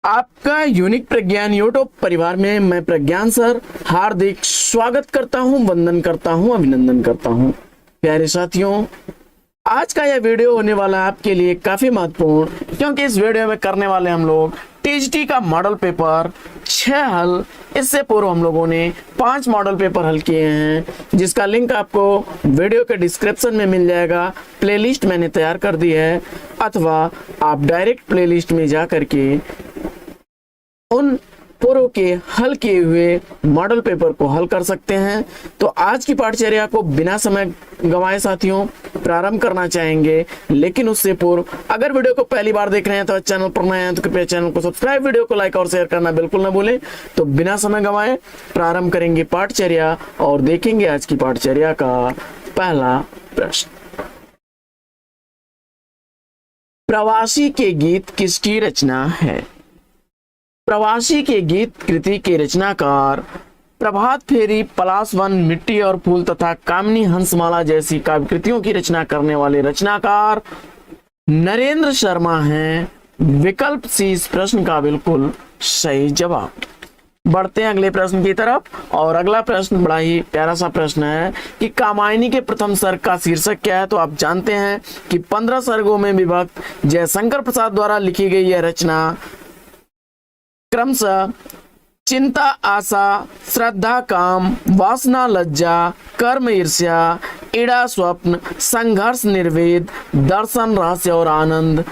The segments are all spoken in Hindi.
आपका यूनिक प्रज्ञान यूट्यूब परिवार में मैं प्रज्ञान सर हार्दिक स्वागत करता हूं, वंदन करता हूं, अभिनंदन करता हूं। प्यारे साथियों, आज का यह वीडियो होने वाला है आपके लिए काफी महत्वपूर्ण, क्योंकि इस वीडियो में करने वाले हम लोग टीजीटी का मॉडल पेपर 6 हल। इससे पूर्व हम लोगों ने 5 मॉडल पेपर हल किए हैं, जिसका लिंक आपको वीडियो के डिस्क्रिप्शन में मिल जाएगा। प्लेलिस्ट मैंने तैयार कर दी है, अथवा आप डायरेक्ट प्लेलिस्ट में जा करके उन पूर्व के हल किए हुए मॉडल पेपर को हल कर सकते हैं। तो आज की पाठचर्या को बिना समय गंवाए साथियों प्रारंभ करना चाहेंगे, लेकिन उससे पूर्व अगर वीडियो को पहली बार देख रहे हैं तो चैनल पर नए हैं तो कृपया चैनल को सब्सक्राइब, वीडियो को लाइक और शेयर करना बिल्कुल ना भूलें। तो बिना समय गंवाए प्रारंभ करेंगे पाठचर्या और देखेंगे आज की पाठचर्या का पहला प्रश्न। प्रवासी के गीत किसकी रचना है? प्रवासी के गीत कृति के रचनाकार प्रभात फेरी, पलाश वन, मिट्टी और फूल तथा कामिनी हंसमाला जैसी काव्य कृतियों की रचना करने वाले रचनाकार नरेंद्र शर्मा हैं। विकल्प सी इस प्रश्न का बिल्कुल सही जवाब। बढ़ते हैं अगले प्रश्न की तरफ, और अगला प्रश्न बड़ा ही प्यारा सा प्रश्न है कि कामायनी के प्रथम सर्ग का शीर्षक क्या है? तो आप जानते हैं कि 15 सर्गों में विभक्त जयशंकर प्रसाद द्वारा लिखी गई यह रचना क्रमशः चिंता, आशा, श्रद्धा, काम, वासना, लज्जा, कर्म, ईर्ष्या, इड़ा, स्वप्न, संघर्ष, निर्वेद, दर्शन, रहस्य और आनंद,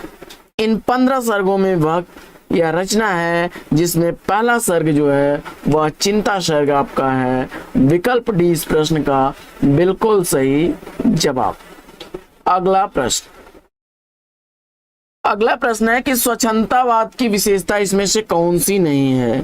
इन 15 सर्गों में विभक्त यह रचना है, जिसमें पहला सर्ग जो है वह चिंता सर्ग आपका है। विकल्प डी इस प्रश्न का बिल्कुल सही जवाब। अगला प्रश्न है कि स्वच्छंदतावाद की विशेषता इसमें से कौन सी नहीं है?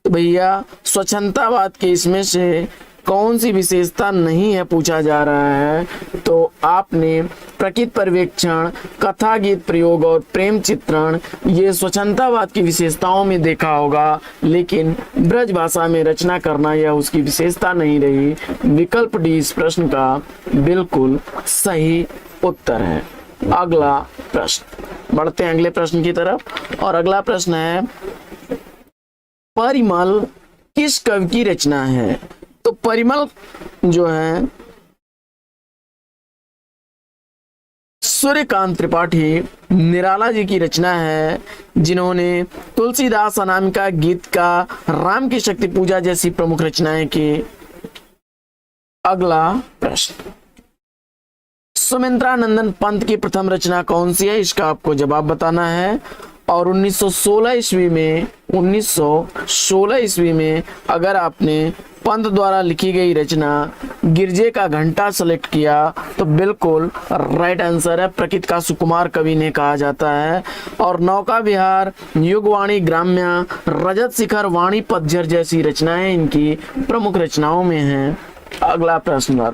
तो भैया स्वच्छंदतावाद की इसमें से कौन सी विशेषता नहीं है पूछा जा रहा है। तो आपने प्रकृति पर्यवेक्षण, कथा गीत प्रयोग और प्रेम चित्रण ये स्वच्छंदतावाद की विशेषताओं में देखा होगा, लेकिन ब्रज भाषा में रचना करना यह उसकी विशेषता नहीं रही। विकल्प डी इस प्रश्न का बिल्कुल सही उत्तर है। अगला प्रश्न, बढ़ते हैं अगले प्रश्न की तरफ, और अगला प्रश्न है परिमल किस कवि की रचना है? तो परिमल जो है सूर्यकांत त्रिपाठी निराला जी की रचना है, जिन्होंने तुलसीदास, अनामिका, गीत का, राम की शक्ति पूजा जैसी प्रमुख रचनाएं की। अगला प्रश्न, सुमित्रानंदन पंत की प्रथम रचना कौन सी है? इसका आपको जवाब बताना है। और 1916 ईस्वी में अगर आपने पंत द्वारा लिखी गई रचना गिरजे का घंटा सेलेक्ट किया तो बिल्कुल राइट आंसर है। प्रकृति का सुकुमार कवि ने कहा जाता है। और नौका विहार, युगवाणी, ग्राम्य, रजत शिखर, वाणी पतझर जैसी रचनाएं इनकी प्रमुख रचनाओं में हैं। अगला प्रश्न,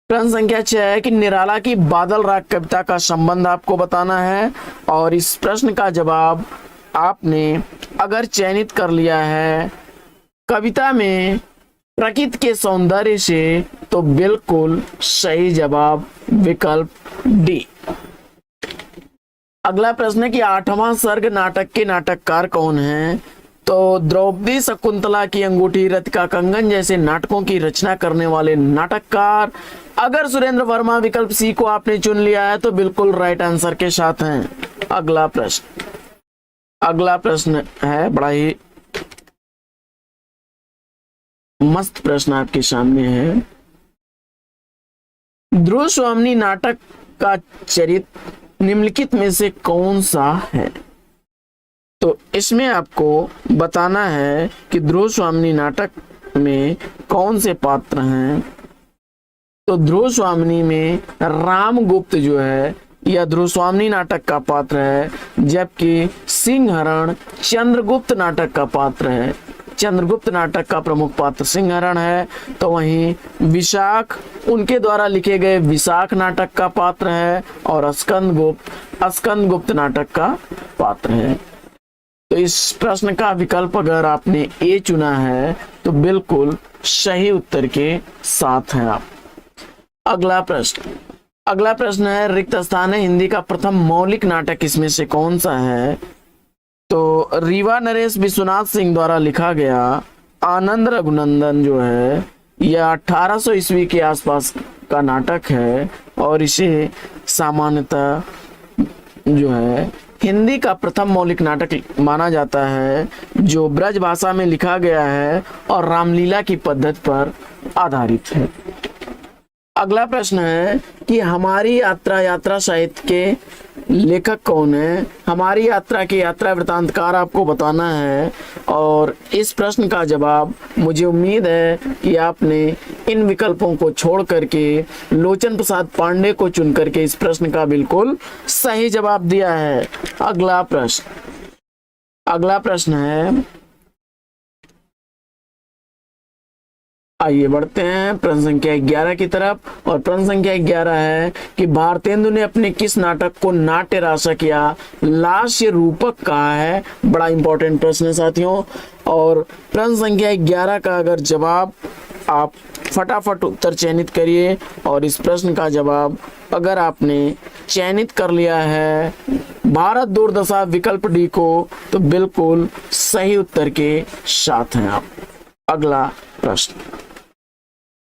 प्रश्न संख्या 6 है कि निराला की बादल राग कविता का संबंध आपको बताना है, और इस प्रश्न का जवाब आपने अगर चयनित कर लिया है कविता में प्रकृति के सौंदर्य से तो बिल्कुल सही जवाब विकल्प डी। अगला प्रश्न है कि 8वां सर्ग नाटक के नाटककार कौन है? तो द्रौपदी, शकुंतला की अंगूठी, रथ का कंगन जैसे नाटकों की रचना करने वाले नाटककार अगर सुरेंद्र वर्मा विकल्प सी को आपने चुन लिया है तो बिल्कुल राइट आंसर के साथ हैं। अगला प्रश्न है बड़ा ही मस्त प्रश्न आपके सामने है। ध्रुव स्वामिनी नाटक का चरित्र निम्नलिखित में से कौन सा है? तो इसमें आपको बताना है कि ध्रुव स्वामिनी नाटक में कौन से पात्र हैं। तो ध्रुव स्वामिनी में रामगुप्त जो है यह ध्रुव स्वामिनी नाटक का पात्र है, जबकि सिंहरण चंद्रगुप्त नाटक का पात्र है। चंद्रगुप्त नाटक का प्रमुख पात्र सिंहरण है, तो वहीं विशाख उनके द्वारा लिखे गए विशाख नाटक का पात्र है, और स्कंदगुप्त नाटक का पात्र है। तो इस प्रश्न का विकल्प अगर आपने ए चुना है तो बिल्कुल सही उत्तर के साथ हैं आप। अगला प्रश्न है रिक्त स्थान है हिंदी का प्रथम मौलिक नाटक इसमें से कौन सा है? तो रीवा नरेश विश्वनाथ सिंह द्वारा लिखा गया आनंद रघुनंदन जो है यह 1800 ईस्वी के आसपास का नाटक है और इसे सामान्यतः जो है हिंदी का प्रथम मौलिक नाटक माना जाता है जो ब्रज भाषा में लिखा गया है और रामलीला की पद्धति पर आधारित है। अगला प्रश्न है कि हमारी यात्रा साहित्य के लेखक कौन है। हमारी यात्रा के यात्रा वृत्तांतकार आपको बताना है और इस प्रश्न का जवाब मुझे उम्मीद है कि आपने इन विकल्पों को छोड़ करके लोचन प्रसाद पांडे को चुन करके इस प्रश्न का बिल्कुल सही जवाब दिया है। अगला प्रश्न है, आइए बढ़ते हैं प्रश्न संख्या 11 की तरफ। और प्रश्न संख्या 11 है कि भारतेंदु ने अपने किस नाटक को नाट्य राशक या लास्य रूपक कहा है। बड़ा इंपॉर्टेंट प्रश्न है साथियों। और प्रश्न संख्या 11 का अगर जवाब आप फटाफट उत्तर चयनित करिए और इस प्रश्न का जवाब अगर आपने चयनित कर लिया है भारत दुर्दशा विकल्प डी को तो बिल्कुल सही उत्तर के साथ हैं आप।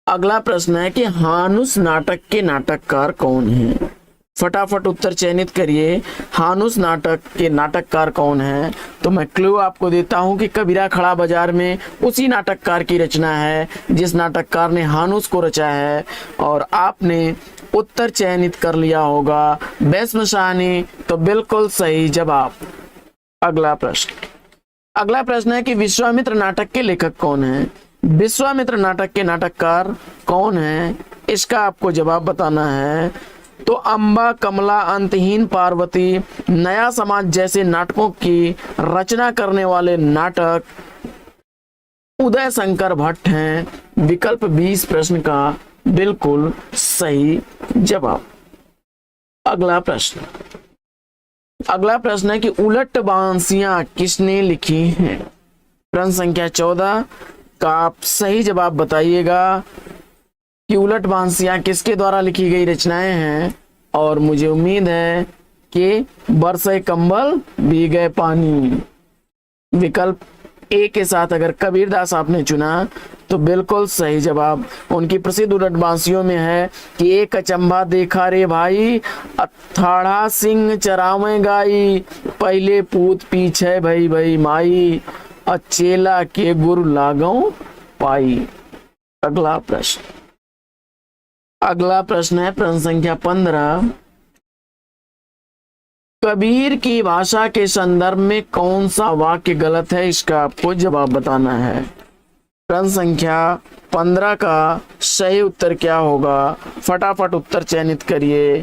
अगला प्रश्न है कि हानुस नाटक के नाटककार कौन है। फटाफट उत्तर चयनित करिए। हानुस नाटक के नाटककार कौन है। तो मैं क्लू आपको देता हूं कि कबीरा खड़ा बाजार में उसी नाटककार की रचना है जिस नाटककार ने हानुस को रचा है और आपने उत्तर चयनित कर लिया होगा भस्म शाह ने, तो बिल्कुल सही जवाब। अगला प्रश्न है कि विश्वामित्र नाटक के लेखक कौन है। विश्वामित्र नाटक के नाटककार कौन है, इसका आपको जवाब बताना है। तो अम्बा, कमला, अंतहीन पार्वती, नया समाज जैसे नाटकों की रचना करने वाले नाटक उदय शंकर भट्ट हैं। विकल्प 20 प्रश्न का बिल्कुल सही जवाब। अगला प्रश्न है कि उलट बांसियां किसने लिखी हैं। प्रश्न संख्या 14 का आप सही जवाब बताइएगा कि उलट बांसियां किसके द्वारा लिखी गई रचनाएं हैं। और मुझे उम्मीद है कि बरसे कंबल भीगे पानी। विकल्प ए के साथ अगर कबीरदास आपने चुना तो बिल्कुल सही जवाब। उनकी प्रसिद्ध उलट बांसियों में है कि एक अचंभा देखा रे भाई, अथाड़ा सिंह चरावे गाई, पहले पूत पीछे भई भई माई, अचेला के गुरु लागो पाई। अगला प्रश्न है प्रश्न संख्या 15। कबीर की भाषा के संदर्भ में कौन सा वाक्य गलत है, इसका आपको जवाब बताना है। प्रश्न संख्या 15 का सही उत्तर क्या होगा, फटाफट उत्तर चयनित करिए।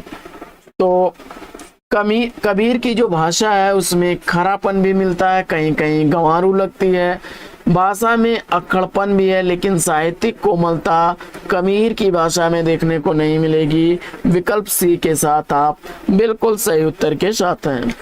तो कबीर की जो भाषा है उसमें खरापन भी मिलता है, कहीं कहीं गंवारू लगती है, भाषा में अक्खड़पन भी है, लेकिन साहित्यिक कोमलता कबीर की भाषा में देखने को नहीं मिलेगी। विकल्प सी के साथ आप बिल्कुल सही उत्तर के साथ हैं।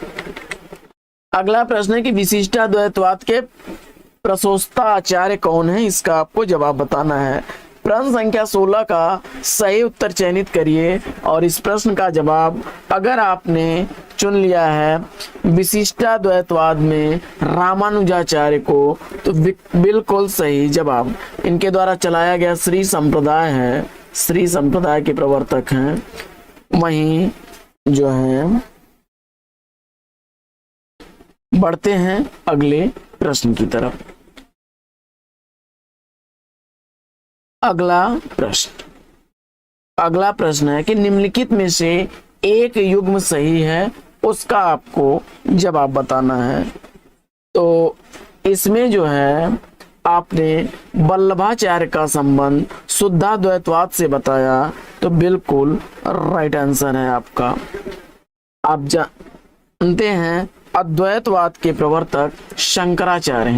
अगला प्रश्न है कि विशिष्टाद्वैतवाद के प्रशोस्ता आचार्य कौन है, इसका आपको जवाब बताना है। प्रश्न संख्या 16 का सही उत्तर चयनित करिए और इस प्रश्न का जवाब अगर आपने चुन लिया है विशिष्टाद्वैतवाद में रामानुजाचार्य को तो बिल्कुल सही जवाब। इनके द्वारा चलाया गया श्री संप्रदाय है, श्री संप्रदाय के प्रवर्तक हैं। वहीं जो है बढ़ते हैं अगले प्रश्न की तरफ। अगला प्रश्न है कि निम्नलिखित में से एक युग्म सही है, उसका आपको जवाब बताना है। तो इसमें जो है आपने वल्लभाचार्य का संबंध शुद्धाद्वैतवाद से बताया, तो बिल्कुल राइट आंसर है आपका। आप जानते हैं अद्वैतवाद के प्रवर्तक शंकराचार्य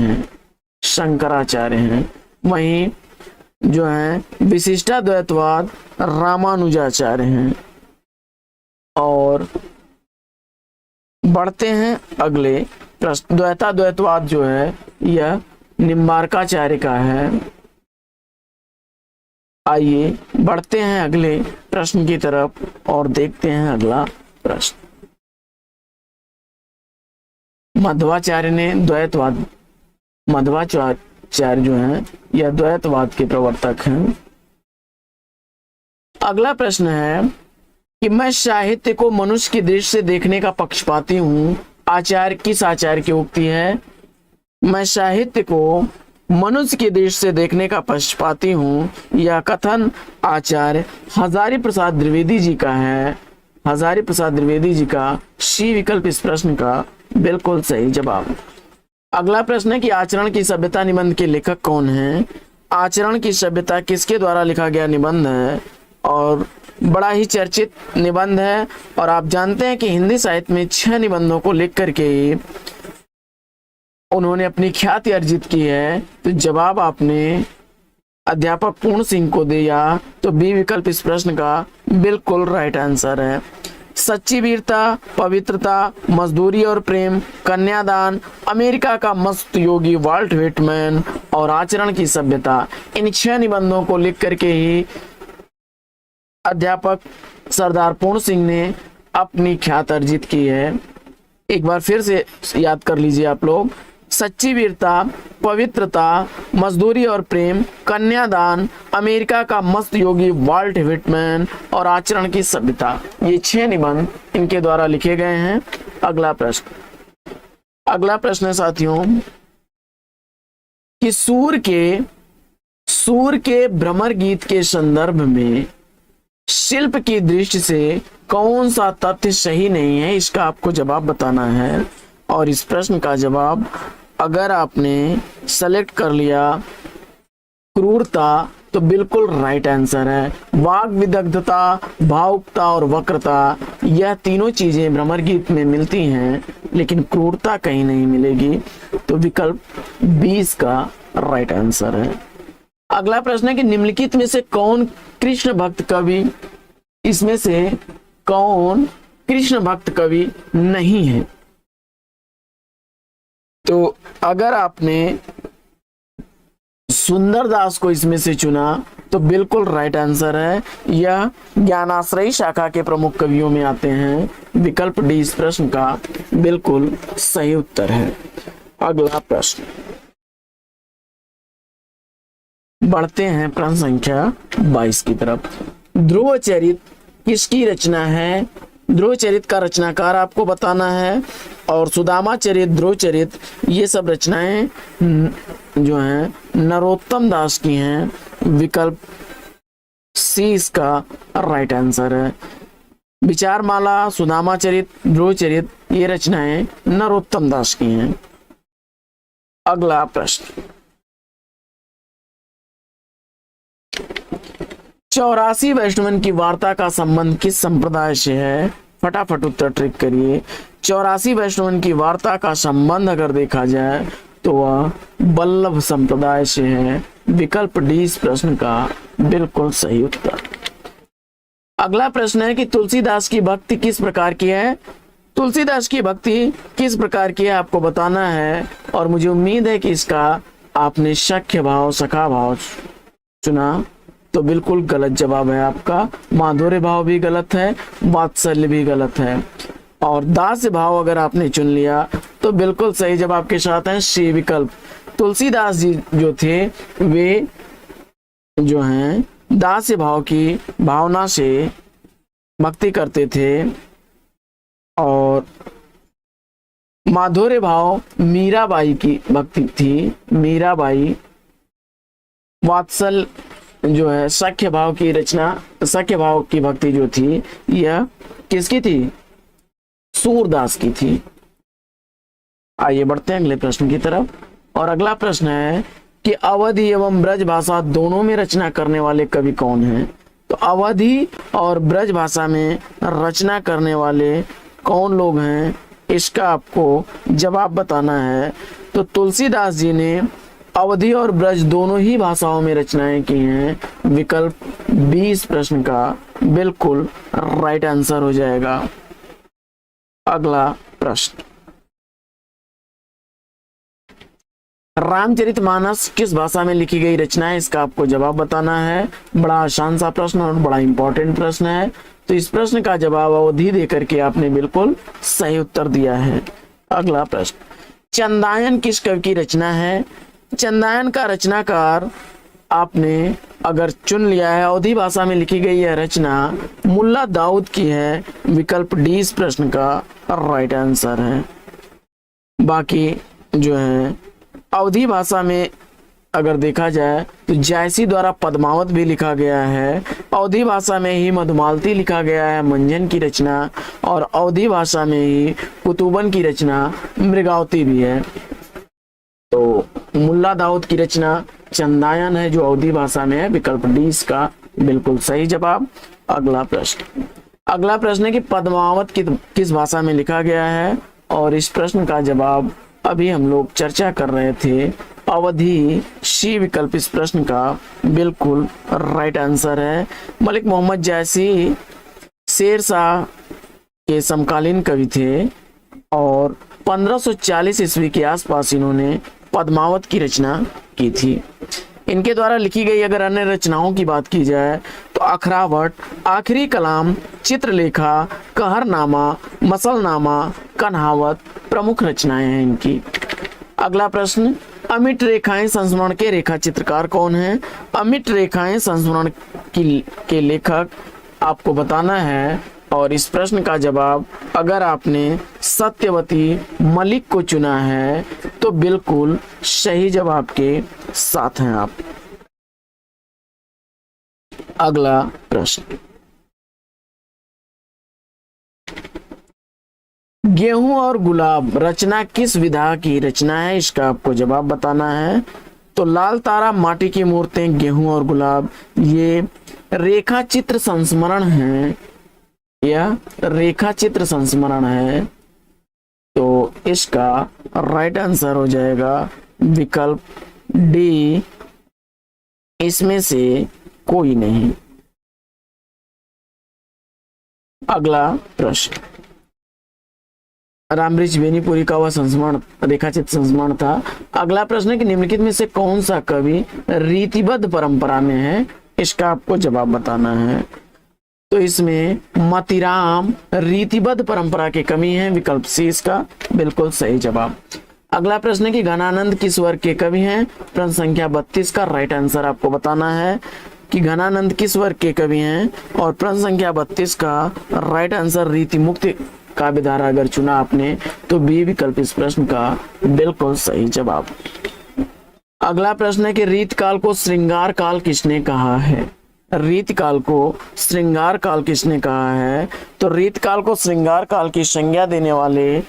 हैं। वहीं जो है विशिष्टाद्वैतवाद रामानुजाचार्य हैं। और बढ़ते हैं अगले प्रश्न। द्वैताद्वैतवाद जो है यह निम्बार्काचार्य का है। आइए बढ़ते हैं अगले प्रश्न की तरफ और देखते हैं अगला प्रश्न। मध्वाचार्य ने द्वैतवाद, मध्वाचार्य जो है यह द्वैतवाद के प्रवर्तक हैं। अगला प्रश्न है कि मैं साहित्य को मनुष्य की दृष्टि से देखने का पक्षपाती हूँ, आचार्य किस आचार्य की उक्ति है? मैं साहित्य को मनुष्य की दृष्टि से देखने का पक्षपाती हूँ, यह कथन आचार्य हजारी प्रसाद द्विवेदी जी का है। हजारी प्रसाद द्विवेदी जी का सी विकल्प इस प्रश्न का बिल्कुल सही जवाब। अगला प्रश्न है कि आचरण की सभ्यता निबंध के लेखक कौन हैं? आचरण की सभ्यता किसके द्वारा लिखा गया निबंध है और बड़ा ही चर्चित निबंध है, और आप जानते हैं कि हिंदी साहित्य में 6 निबंधों को लिख करके ही उन्होंने अपनी ख्याति अर्जित की है। तो जवाब आपने अध्यापक पूर्ण सिंह को दिया, तो बी विकल्प इस प्रश्न का बिल्कुल राइट आंसर है। सच्ची वीरता, पवित्रता, मजदूरी और प्रेम, कन्यादान, अमेरिका का मस्त योगी वाल्ट व्हिटमैन और आचरण की सभ्यता, इन 6 निबंधों को लिख करके ही अध्यापक सरदार पूर्ण सिंह ने अपनी ख्याति अर्जित की है। एक बार फिर से याद कर लीजिए आप लोग, सच्ची वीरता, पवित्रता, मजदूरी और प्रेम, कन्यादान, अमेरिका का मस्त योगी वाल्ट व्हिटमैन और आचरण की सभ्यता, ये 6 निबंध इनके द्वारा लिखे गए हैं। अगला प्रश्न है साथियों कि सूर के भ्रमर गीत के संदर्भ में शिल्प की दृष्टि से कौन सा तथ्य सही नहीं है, इसका आपको जवाब बताना है। और इस प्रश्न का जवाब अगर आपने सेलेक्ट कर लिया क्रूरता, तो बिल्कुल राइट आंसर है। वाग विदग्धता, भावुकता और वक्रता, यह तीनों चीजें भ्रमर गीत में मिलती हैं, लेकिन क्रूरता कहीं नहीं मिलेगी। तो विकल्प 20 का राइट आंसर है। अगला प्रश्न है कि निम्नलिखित में से कौन कृष्ण भक्त कवि, इसमें से कौन कृष्ण भक्त कवि नहीं है? तो अगर आपने सुंदरदास को इसमें से चुना तो बिल्कुल राइट आंसर है। यह ज्ञानाश्रयी शाखा के प्रमुख कवियों में आते हैं। विकल्प डी इस प्रश्न का बिल्कुल सही उत्तर है। अगला प्रश्न, बढ़ते हैं प्रश्न संख्या 22 की तरफ। ध्रुव चरित किसकी रचना है? ध्रुव चरित का रचनाकार आपको बताना है, और सुदामा चरित, ध्रुव चरित, ये सब रचनाएं जो हैं नरोत्तम दास की हैं। विकल्प सी इसका राइट आंसर है। विचारमाला, सुदामा चरित, ध्रुव चरित, ये रचनाएं नरोत्तम दास की हैं। अगला प्रश्न, 84 वैष्णवन की वार्ता का संबंध किस संप्रदाय से है? फटाफट उत्तर ट्रिक करिए। 84 वैष्णवन की वार्ता का संबंध अगर देखा जाए तो वह वल्लभ संप्रदाय से है। विकल्प डी इस प्रश्न का बिल्कुल सही उत्तर। अगला प्रश्न है कि तुलसीदास की भक्ति किस प्रकार की है? तुलसीदास की भक्ति किस प्रकार की है आपको बताना है, और मुझे उम्मीद है कि इसका आपने सख्य भाव, सखा भाव चुना, तो बिल्कुल गलत जवाब है आपका। माधुर्य भाव भी गलत है, वात्सल्य भी गलत है, और दास्य भाव अगर आपने चुन लिया तो बिल्कुल सही जवाब के साथ है सी विकल्प। तुलसीदास जी जो थे वे जो हैं दास्य भाव की भावना से भक्ति करते थे, और माधुर्य भाव मीराबाई की भक्ति थी। मीराबाई, वात्सल जो है सख्य भाव की रचना, सख्य भाव की भक्ति जो थी यह किसकी थी? सूरदास की थी। आइए बढ़ते हैं अगले प्रश्न की तरफ, और अगला प्रश्न है कि अवधि एवं ब्रज भाषा दोनों में रचना करने वाले कवि कौन हैं? तो अवधि और ब्रज भाषा में रचना करने वाले कौन लोग हैं, इसका आपको जवाब बताना है। तो तुलसीदास जी ने अवधि और ब्रज दोनों ही भाषाओं में रचनाएं की हैं। विकल्प 20 प्रश्न का बिल्कुल राइट आंसर हो जाएगा। अगला प्रश्न, रामचरितमानस किस भाषा में लिखी गई रचना है, इसका आपको जवाब बताना है। बड़ा आसान सा प्रश्न और बड़ा इंपॉर्टेंट प्रश्न है। तो इस प्रश्न का जवाब अवधि देकर के आपने बिल्कुल सही उत्तर दिया है। अगला प्रश्न, चंदायन किस कवि की रचना है? चंदायन का रचनाकार आपने अगर चुन लिया है, अवधी भाषा में लिखी गई यह रचना मुल्ला दाऊद की है। विकल्प डी इस प्रश्न का राइट आंसर है। बाकी जो है अवधी भाषा में अगर देखा जाए तो जायसी द्वारा पद्मावत भी लिखा गया है। अवधी भाषा में ही मधुमालती लिखा गया है, मंजन की रचना, और अवधी भाषा में ही कुतुबन की रचना मृगावती भी है। तो मुल्ला दाऊद की रचना चंदायन है जो अवधी भाषा में है। विकल्प डी इसका बिल्कुल सही जवाब। अगला प्रश्न है कि पद्मावत किस भाषा में लिखा गया है, और इस प्रश्न का जवाब अभी हम लोग चर्चा कर रहे थे, अवधी। सी विकल्प इस प्रश्न का बिल्कुल राइट आंसर है। मलिक मोहम्मद जायसी शेरशाह के समकालीन कवि थे और 1540 ईस्वी के आसपास इन्होंने पद्मावत की रचना की थी। इनके द्वारा लिखी गई अगर अन्य रचनाओं की बात की जाए तो अखरावट, आखिरी कलाम, चित्रलेखा, कहरनामा, मसलनामा, कन्हावत प्रमुख रचनाएं हैं इनकी। अगला प्रश्न, अमिट रेखाएं संस्मरण के रेखा चित्रकार कौन है? अमिट रेखाएं संस्मरण के लेखक आपको बताना है, और इस प्रश्न का जवाब अगर आपने सत्यवती मलिक को चुना है तो बिल्कुल सही जवाब के साथ हैं आप। अगला प्रश्न, गेहूं और गुलाब रचना किस विधा की रचना है? इसका आपको जवाब बताना है। तो लाल तारा, माटी की मूर्तें, गेहूं और गुलाब, ये रेखा चित्र संस्मरण है, यह रेखा चित्र संस्मरण है। तो इसका राइट आंसर हो जाएगा विकल्प डी, इसमें से कोई नहीं। अगला प्रश्न, रामबृक्ष बेनीपुरी का वह संस्मरण रेखाचित्र संस्मरण था। अगला प्रश्न है कि निम्नलिखित में से कौन सा कवि रीतिबद्ध परंपरा में है? इसका आपको जवाब बताना है। तो इसमें मतिराम रीतिबद्ध परंपरा के कवि हैं। विकल्प सी इसका बिल्कुल सही जवाब। अगला प्रश्न है कि घनानंद किस वर्ग के कवि हैं? प्रश्न संख्या 32 का राइट आंसर आपको बताना है कि घनानंद किस वर्ग के कवि हैं, और प्रश्न संख्या 32 का राइट आंसर रीति मुक्त काव्यधारा अगर चुना आपने तो बी विकल्प इस प्रश्न का बिल्कुल सही जवाब। अगला प्रश्न है कि रीत काल को श्रृंगार काल किसने कहा है? रीत काल को श्रृंगार काल किसने कहा है? तो रीत काल को श्रृंगार काल की संज्ञा देने वाले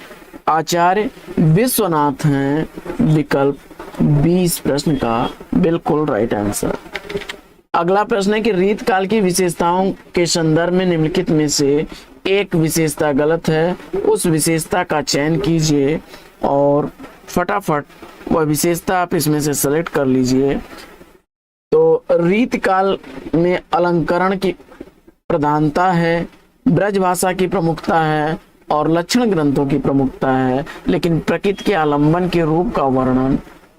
आचार्य विश्वनाथ हैं। विकल्प बी इस प्रश्न का बिल्कुल राइट आंसर। अगला प्रश्न है कि रीत काल की विशेषताओं के संदर्भ में निम्नलिखित में से एक विशेषता गलत है, उस विशेषता का चयन कीजिए और फटाफट वह विशेषता आप इसमें से सेलेक्ट कर लीजिए। तो रीत काल में अलंकरण की प्रधानता है, ब्रजभाषा की प्रमुखता है और लक्षण ग्रंथों की प्रमुखता है, लेकिन प्रकृति के आलंबन के रूप का वर्णन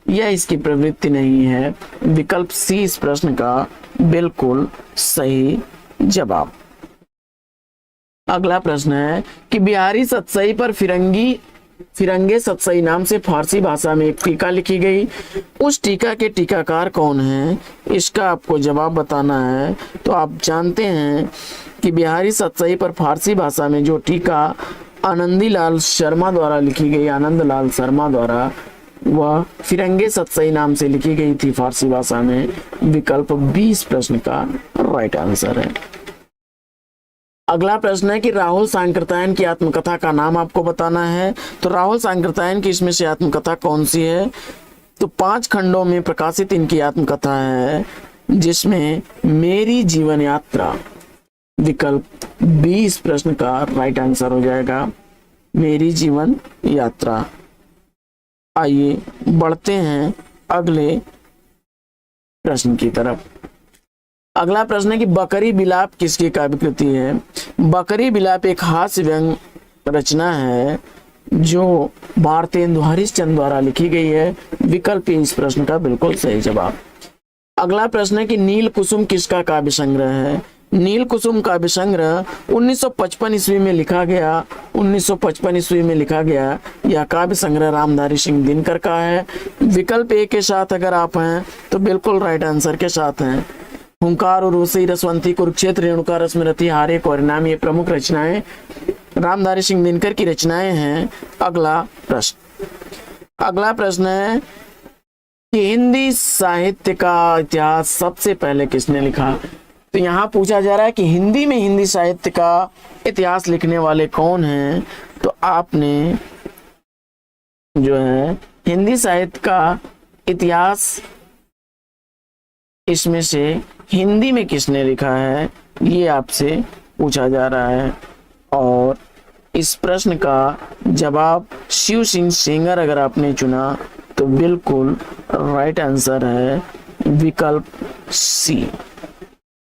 यह इसकी प्रवृत्ति नहीं है। विकल्प सी इस प्रश्न का बिल्कुल सही जवाब। अगला प्रश्न है कि बिहारी सतसई पर फिरंगे सतसई नाम से फारसी भाषा में एक टीका लिखी गई, उस टीका के टीकाकार कौन है? इसका आपको जवाब बताना है। तो आप जानते हैं कि बिहारी सतसई पर फारसी भाषा में जो टीका आनंदीलाल शर्मा द्वारा लिखी गई, आनंदलाल शर्मा द्वारा, वह फिरंगे सतसई नाम से लिखी गई थी फारसी भाषा में। विकल्प 20 प्रश्न का राइट आंसर है। अगला प्रश्न है कि राहुल सांकृत्यायन की आत्मकथा का नाम आपको बताना है। तो राहुल सांकृत्यायन की इसमें से आत्मकथा कौन सी है? तो 5 खंडों में प्रकाशित इनकी आत्मकथा है, जिसमें मेरी जीवन यात्रा। विकल्प 20 प्रश्न का राइट आंसर हो जाएगा, मेरी जीवन यात्रा। आइए बढ़ते हैं अगले प्रश्न की तरफ। अगला प्रश्न है कि बकरी बिलाप किसकी काव्य कृति है? बकरी बिलाप एक हास्य व्यंग रचना है जो भारतेंदु हरिश्चंद्र द्वारा लिखी गई है। विकल्प इस प्रश्न का बिल्कुल सही जवाब। अगला प्रश्न है कि नील कुसुम किसका काव्य संग्रह है? नील कुसुम काव्य संग्रह 1955 ईस्वी में लिखा गया। 1955 ईस्वी में लिखा गया यह काव्य संग्रह रामधारी सिंह दिनकर का है। विकल्प ए के साथ अगर आप हैं तो बिल्कुल राइट आंसर के साथ हैं। हुंकार, उर्वशी, रसवंती, कुरुक्षेत्र, रेणुका, रश्मिरथी, हारेक और इनाम ये प्रमुख रचनाएं रामधारी सिंह दिनकर की रचनाएं हैं। अगला प्रश्न है कि हिंदी साहित्य का इतिहास सबसे पहले किसने लिखा। तो यहाँ पूछा जा रहा है कि हिंदी में हिंदी साहित्य का इतिहास लिखने वाले कौन हैं। तो आपने जो है हिंदी साहित्य का इतिहास इसमें से हिंदी में किसने लिखा है ये आपसे पूछा जा रहा है। और इस प्रश्न का जवाब शिव सिंह सेंगर अगर आपने चुना तो बिल्कुल राइट आंसर है विकल्प सी,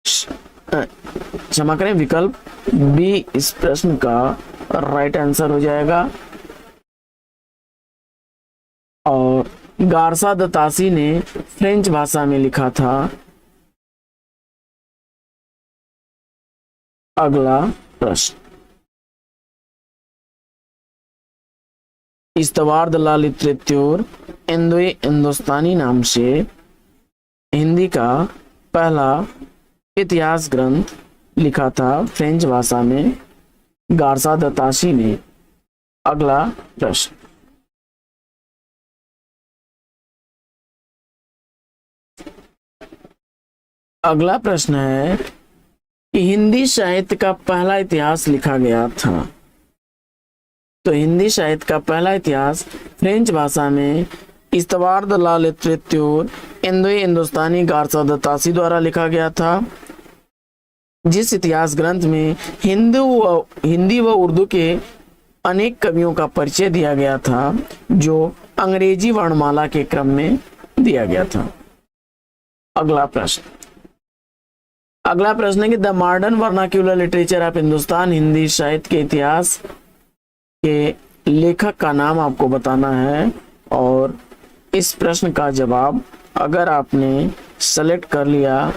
क्षमा करें विकल्प बी इस प्रश्न का राइट आंसर हो जाएगा। और गारसा द तासी ने फ्रेंच भाषा में लिखा था। अगला प्रश्न, इस्तवार द ला लिटरेच्योर हिंदुस्तानी नाम से हिंदी का पहला इतिहास ग्रंथ लिखा था फ्रेंच भाषा में गारसा द तासी ने। अगला प्रश्न, अगला प्रश्न है कि हिंदी साहित्य का पहला इतिहास लिखा गया था। तो हिंदी साहित्य का पहला इतिहास फ्रेंच भाषा में इस्तवार द ला लिटरेच्योर हिंदुस्तानी गारसा द तासी द्वारा लिखा गया था, जिस इतिहास ग्रंथ में हिंदी व उर्दू के अनेक कवियों का परिचय दिया गया था जो अंग्रेजी वर्णमाला के क्रम में दिया गया था। अगला प्रश्न है कि the modern vernacular literature of Hindustan Hindi साहित्य के इतिहास के लेखक का नाम आपको बताना है। और इस प्रश्न का जवाब अगर आपने सेलेक्ट कर लिया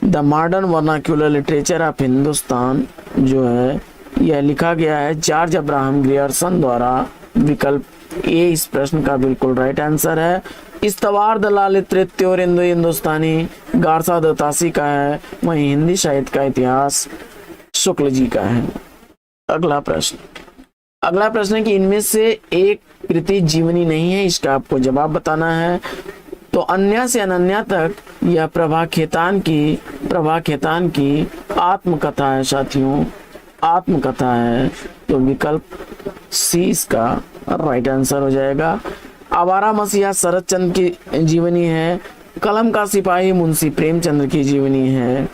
the modern vernacular literature of Hindustan जो है यह लिखा गया है जॉर्ज अब्राहम ग्रियर्सन द्वारा। विकल्प ए इस प्रश्न का बिल्कुल राइट आंसर है। इस्तवार द ला लिटरेच्योर हिंदुस्तानी गारसा द तासी का है, वहीं हिंदी साहित्य का इतिहास शुक्ल जी का है। अगला प्रश्न है कि इनमें से एक कृति जीवनी नहीं है, इसका आपको जवाब बताना है। तो अन्य से अनन्या तक यह प्रभा खेतान की आत्मकथा है साथियों, आत्मकथा है। तो विकल्प सी इसका राइट आंसर हो जाएगा। आवारा मसीहा शरद चंद्र की जीवनी है। कलम का सिपाही मुंशी प्रेमचंद्र की जीवनी है।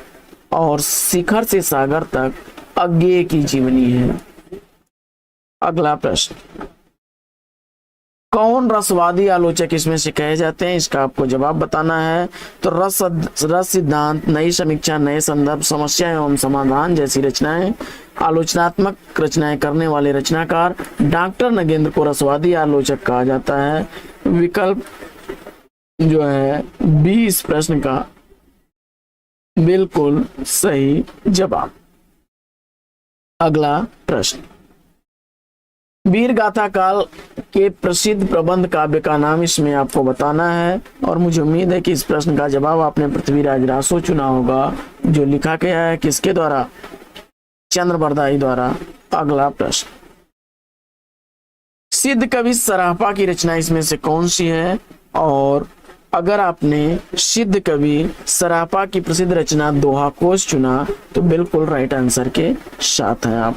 और शिखर से सागर तक अज्ञेय की जीवनी है। अगला प्रश्न, कौन रसवादी आलोचक इसमें से कहे जाते हैं, इसका आपको जवाब बताना है। तो रस सिद्धांत, नई समीक्षा, नए संदर्भ, समस्या एवं समाधान जैसी रचनाएं, आलोचनात्मक रचनाएं करने वाले रचनाकार डॉक्टर नगेंद्र को रसवादी आलोचक कहा जाता है। विकल्प जो है बी इस प्रश्न का बिल्कुल सही जवाब। अगला प्रश्न, वीर गाथा काल के प्रसिद्ध प्रबंध काव्य का नाम इसमें आपको बताना है। और मुझे उम्मीद है कि इस प्रश्न का जवाब आपने पृथ्वीराज रासो चुना होगा, जो लिखा गया है किसके द्वारा, चंद्र बरदाई द्वारा। अगला प्रश्न, सिद्ध कवि सराफा की रचना इसमें से कौन सी है। और अगर आपने सिद्ध कवि सराफा की प्रसिद्ध रचना दोहा कोश चुना तो बिल्कुल राइट आंसर के साथ है आप।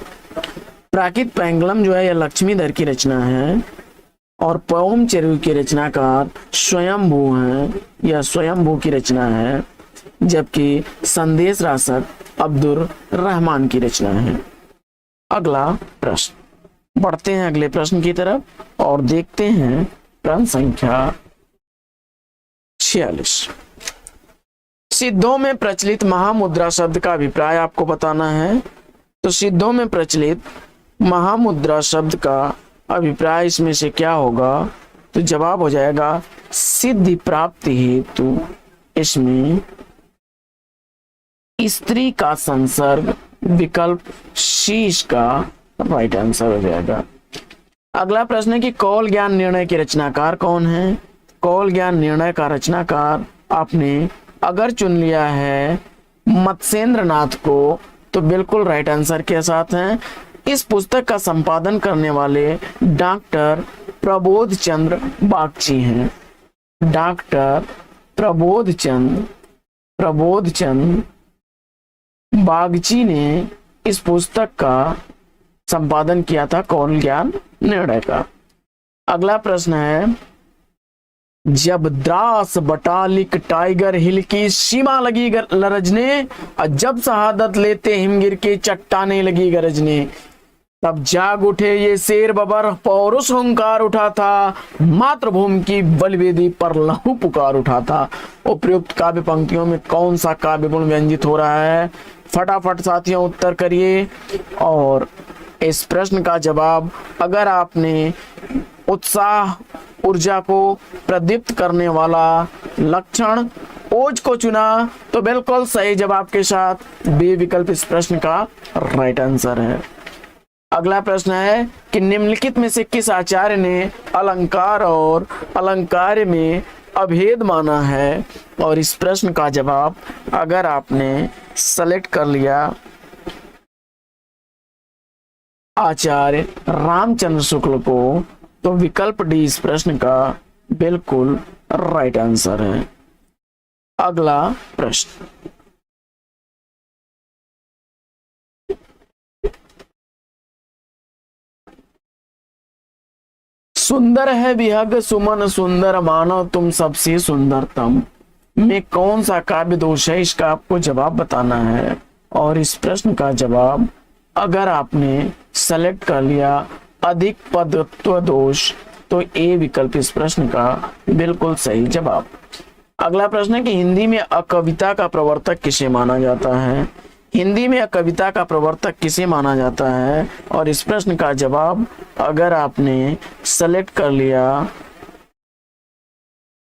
प्राकृत पैंगलम जो है यह लक्ष्मीधर की रचना है। और पवम चेरू के रचनाकार स्वयंभू हैं, यह स्वयंभू की रचना है। जबकि संदेश रासक अब्दुल रहमान की रचना है। अगला प्रश्न, बढ़ते हैं अगले प्रश्न की तरफ और देखते हैं प्रश्न संख्या 46। सिद्धों में प्रचलित महामुद्रा शब्द का अभिप्राय आपको बताना है। तो सिद्धों में प्रचलित महामुद्रा शब्द का अभिप्राय इसमें से क्या होगा। तो जवाब हो जाएगा सिद्धि प्राप्ति हेतु इसमें स्त्री का संसर्ग, विकल्प सी इसका राइट आंसर हो जाएगा। अगला प्रश्न है कि कौल ज्ञान निर्णय के रचनाकार कौन है। कौल ज्ञान निर्णय का रचनाकार आपने अगर चुन लिया है मत्स्येंद्र नाथ को तो बिल्कुल राइट आंसर के साथ हैं। इस पुस्तक का संपादन करने वाले डॉक्टर प्रबोध चंद्र बागची हैं। डॉक्टर प्रबोध चंद्र बागची ने इस पुस्तक का संपादन किया था कौल ज्ञान निर्णय का। अगला प्रश्न है, जब द्रास बटालिक टाइगर हिल की सीमा लगी लरजने, और जब शहादत लेते हिमगिर के चट्टाने लगी गरजने, तब जाग उठे ये शेर बबर, पौरुष हुंकार उठा था, मातृभूमि की बलवेदी पर लहू पुकार उठा था। उपयुक्त काव्य पंक्तियों में कौन सा काव्य गुण व्यंजित हो रहा है? फटाफट साथियों उत्तर करिए। और इस प्रश्न का जवाब, अगर आपने उत्साह ऊर्जा को प्रदीप्त करने वाला लक्षण ओज को चुना तो बिल्कुल सही जवाब के साथ बी विकल्प इस प्रश्न का राइट आंसर है। अगला प्रश्न है कि निम्नलिखित में से किस आचार्य ने अलंकार और अलंकार्य में अभेद माना है? और इस प्रश्न का जवाब अगर आपने सेलेक्ट कर लिया आचार्य रामचंद्र शुक्ल को तो विकल्प डी इस प्रश्न का बिल्कुल राइट आंसर है। अगला प्रश्न, सुंदर है विहग सुमन सुंदर मानो तुम सबसे सुंदरतम में कौन सा काव्य दोष है? इसका आपको जवाब बताना है। और इस प्रश्न का जवाब अगर आपने सेलेक्ट कर लिया अधिक पदत्व दोष तो ए विकल्प इस प्रश्न का बिल्कुल सही जवाब। अगला प्रश्न है कि हिंदी में अकविता का प्रवर्तक किसे माना जाता है? हिंदी में कविता का प्रवर्तक किसे माना जाता है? और इस प्रश्न का जवाब अगर आपने सेलेक्ट कर लिया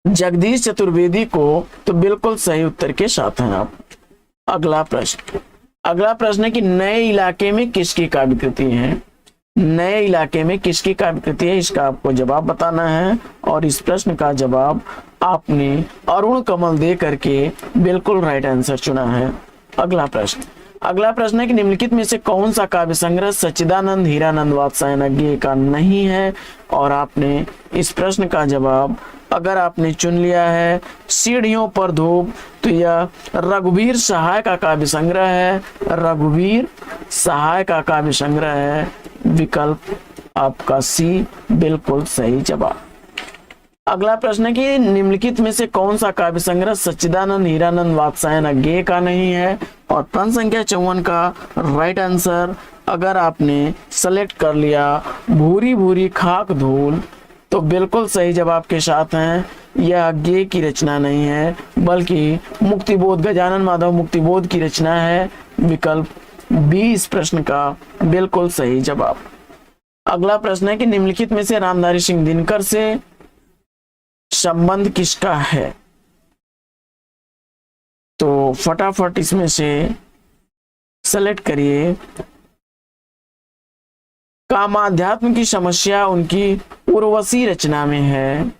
जगदीश चतुर्वेदी को तो बिल्कुल सही उत्तर के साथ हैं आप। अगला प्रश्न है कि नए इलाके में किसकी काव्य कृति है? नए इलाके में किसकी काव्य कृति है? इसका आपको जवाब बताना है। और इस प्रश्न का जवाब आपने अरुण कमल दे करके बिल्कुल राइट आंसर चुना है। अगला प्रश्न है कि निम्नलिखित में से कौन सा काव्य संग्रह सच्चिदानंद हीरानंद वात्स्यायन का नहीं है? और आपने इस प्रश्न का जवाब अगर आपने चुन लिया है सीढ़ियों पर धूप तो यह रघुवीर सहाय का काव्य संग्रह है। रघुवीर सहाय का काव्य संग्रह है। विकल्प आपका सी बिल्कुल सही जवाब। अगला प्रश्न है कि निम्नलिखित में से कौन सा काव्य संग्रह सच्चिदानंद हीरानंद वात्स्यायन का नहीं है? और प्रश्न संख्या 54 का राइट आंसर अगर आपने सेलेक्ट कर लिया भूरी भूरी खाक धूल तो बिल्कुल सही जवाब के साथ हैं। यह गे की रचना नहीं है बल्कि मुक्तिबोध गजानन माधव मुक्तिबोध की रचना है। विकल्प बी इस प्रश्न का बिल्कुल सही जवाब। अगला प्रश्न है कि निम्नलिखित में से रामधारी सिंह दिनकर से संबंध किसका है? तो फटाफट इसमें से सेलेक्ट करिए। कामाध्यात्म की समस्या उनकी उर्वशी रचना में है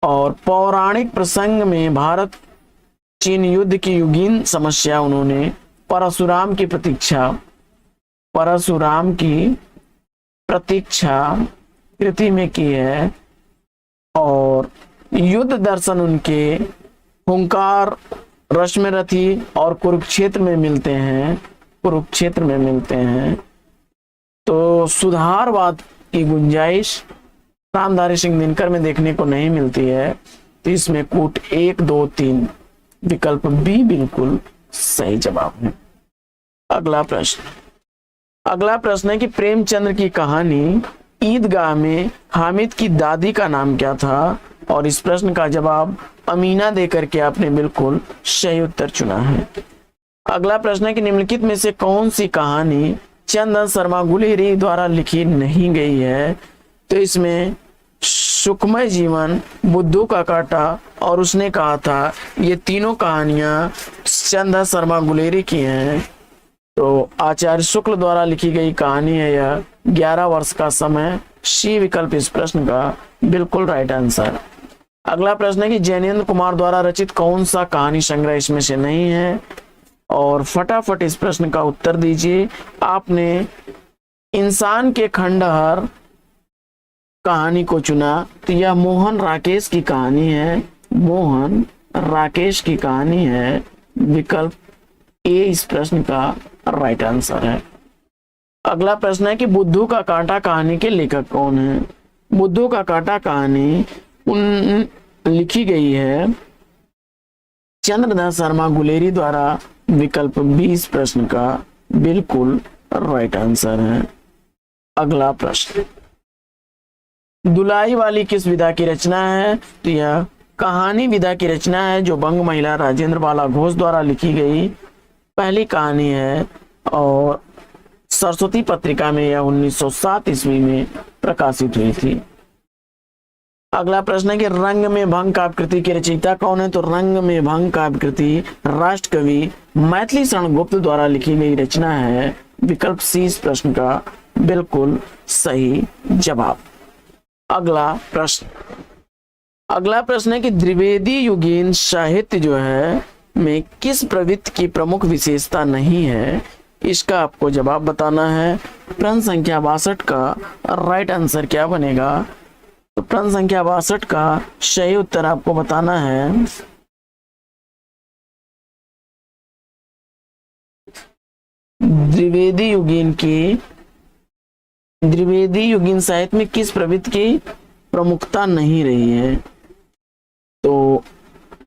और पौराणिक प्रसंग में भारत चीन युद्ध की युगीन समस्या उन्होंने परशुराम की प्रतीक्षा कृति में की है। और युद्ध दर्शन उनके हुंकार रश्मिरथी और कुरुक्षेत्र में मिलते हैं। तो सुधारवाद की गुंजाइश रामधारी सिंह दिनकर में देखने को नहीं मिलती है। तो इसमें कूट 1 2 3 विकल्प बी बिल्कुल सही जवाब है। अगला प्रश्न है कि प्रेमचंद्र की कहानी ईदगाह में हामिद की दादी का नाम क्या था? और इस प्रश्न का जवाब अमीना देकर के आपने बिल्कुल सही उत्तर चुना है। अगला प्रश्न है कि निम्नलिखित में से कौन सी कहानी चंदन शर्मा गुलेरी द्वारा लिखी नहीं गई है? तो इसमें सुखमय जीवन, बुद्धू का कांटा और उसने कहा था, ये तीनों कहानियां चंदा शर्मा गुलेरी की हैं। तो आचार्य शुक्ल द्वारा लिखी गई कहानी है यह। 11 वर्ष का समय, सी विकल्प इस प्रश्न का बिल्कुल राइट आंसर। अगला प्रश्न है कि जैनेन्द्र कुमार द्वारा रचित कौन सा कहानी संग्रह इसमें से नहीं है, और फटाफट इस प्रश्न का उत्तर दीजिए। आपने इंसान के खंडहर कहानी को चुना, तो यह मोहन राकेश की कहानी है। मोहन राकेश की कहानी है। विकल्प ए इस प्रश्न का राइट आंसर है। अगला प्रश्न है कि बुद्धू का कांटा कहानी के लेखक कौन है। बुद्धू का कांटा कहानी लिखी गई है चंद्रदास शर्मा गुलेरी द्वारा। विकल्प बी इस प्रश्न का बिल्कुल राइट आंसर है। अगला प्रश्न, दुलाई वाली किस विधा की रचना है। तो यह कहानी विधा की रचना है जो बंग महिला राजेंद्र बाला घोष द्वारा लिखी गई पहली कहानी है, और सरस्वती पत्रिका में यह 1907 ईस्वी में प्रकाशित हुई थी। अगला प्रश्न है कि रंग में भंग काव्यकृति की रचयिता कौन है। तो रंग में भंग काव्यकृति राष्ट्र कवि मैथिली शरण गुप्त द्वारा लिखी गई रचना है। विकल्प सी इस प्रश्न का बिल्कुल सही जवाब। अगला प्रश्न है कि द्विवेदी युगीन साहित्य जो है में किस प्रवृत्ति की प्रमुख विशेषता नहीं है। इसका आपको जवाब बताना है। प्रश्न संख्या 62 का राइट आंसर क्या बनेगा। तो प्रश्न संख्या 62 का सही उत्तर आपको बताना है द्विवेदी युगीन साहित्य में किस प्रवृत्ति की प्रमुखता नहीं रही है। तो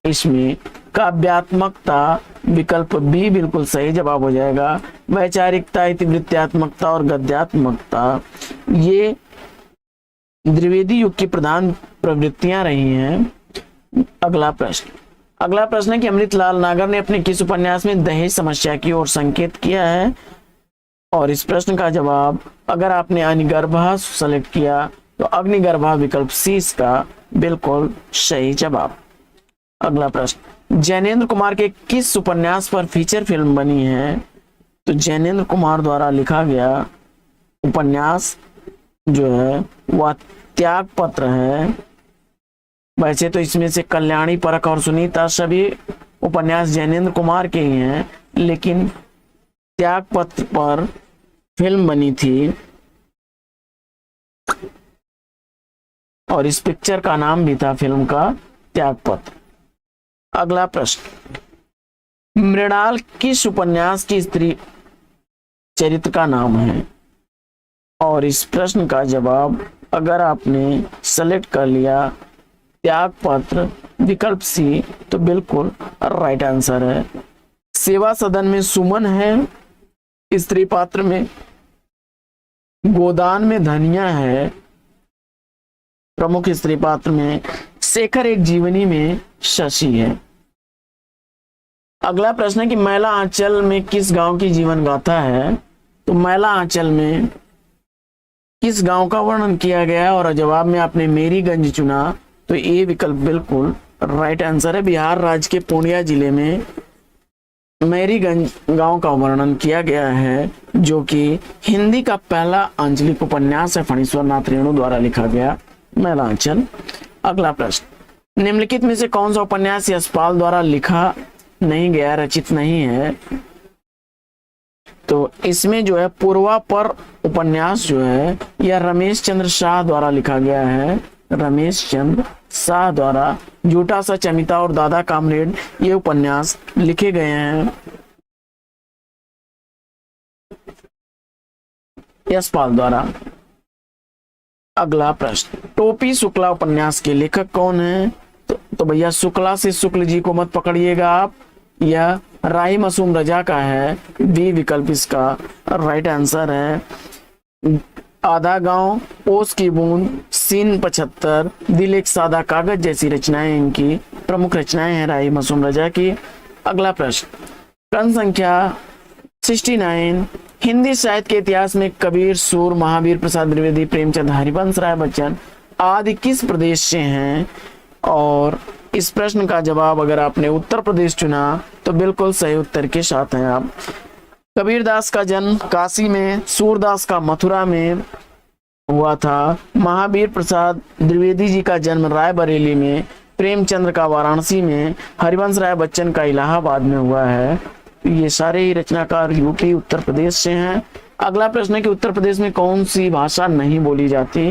इसमें काव्यात्मकता, विकल्प बी बिल्कुल सही जवाब हो जाएगा। वैचारिकता, इतिवृत्त्यात्मकता और गद्यात्मकता ये द्विवेदी युग की प्रधान प्रवृत्तियां रही हैं। अगला प्रश्न है कि अमृतलाल नागर ने अपने किस उपन्यास में दहेज समस्या की ओर संकेत किया है। और इस प्रश्न का जवाब अगर आपने अग्निगर्भा सेलेक्ट किया तो अग्निगर्भा विकल्प सी इसका बिल्कुल सही जवाब। अगला प्रश्न, जैनेन्द्र कुमार के किस उपन्यास पर फीचर फिल्म बनी है। तो जैनेन्द्र कुमार द्वारा लिखा गया उपन्यास जो है वह त्याग पत्र है। वैसे तो इसमें से कल्याणी, परख और सुनीता सभी उपन्यास जैनेन्द्र कुमार के ही हैं, लेकिन त्याग पत्र पर फिल्म बनी थी और इस पिक्चर का नाम भी था फिल्म का त्याग पत्र। अगला प्रश्न, मृणाल किस उपन्यास की स्त्री चरित्र का नाम है। और इस प्रश्न का जवाब अगर आपने सेलेक्ट कर लिया त्याग पत्र विकल्प सी तो बिल्कुल राइट आंसर है। सेवा सदन में सुमन है स्त्री पात्र में, गोदान में धनिया है प्रमुख स्त्री पात्र में, शेखर एक जीवनी में शशि है। अगला प्रश्न है कि मैला आंचल में किस गांव की जीवन गाथा है। तो मैला आंचल में किस गांव का वर्णन किया गया है और जवाब में आपने मेरीगंज चुना तो ये विकल्प बिल्कुल राइट आंसर है। बिहार राज्य के पूर्णिया जिले में मेरीगंज गांव का वर्णन किया गया है जो कि हिंदी का पहला आंचलिक उपन्यास है फणीश्वर नाथ रेणु द्वारा लिखा गया मैला आंचल। अगला प्रश्न, निम्नलिखित में से कौन सा उपन्यास यशपाल द्वारा लिखा नहीं गया, रचित नहीं है। तो इसमें जो है पूर्वा पर उपन्यास जो है यह रमेश चंद्र शाह द्वारा लिखा गया है। रमेश चंद्र शाह द्वारा झूठा सच, अमिता और दादा कामरेड ये उपन्यास लिखे गए हैं यशपाल द्वारा। अगला प्रश्न, टोपी शुक्ला उपन्यास के लेखक कौन है। तो भैया शुक्ला से शुक्ल जी को मत पकड़िएगा आप, यह राही मासूम रजा का है। बी विकल्प इसका राइट आंसर है। आधा गांव, ओस की बूंद, सीन 75, दिल एक सादा कागज जैसी रचनाएं इनकी प्रमुख रचनाएं हैं राही मासूम रजा की। अगला प्रश्न, प्रश्न संख्या 69, हिंदी साहित्य के इतिहास में कबीर, सूर, महावीर प्रसाद द्विवेदी, प्रेमचंद, हरिवंश राय बच्चन आदि किस प्रदेश से हैं? और इस प्रश्न का जवाब अगर आपने उत्तर प्रदेश चुना तो बिल्कुल सही उत्तर के साथ हैं आप। कबीरदास का जन्म काशी में, सूरदास का मथुरा में हुआ था, महावीर प्रसाद द्विवेदी जी का जन्म रायबरेली में, प्रेमचंद्र का वाराणसी में, हरिवंश राय बच्चन का इलाहाबाद में हुआ है। ये सारे ही रचनाकार यूपी उत्तर प्रदेश से हैं। अगला प्रश्न है कि उत्तर प्रदेश में कौन सी भाषा नहीं बोली जाती?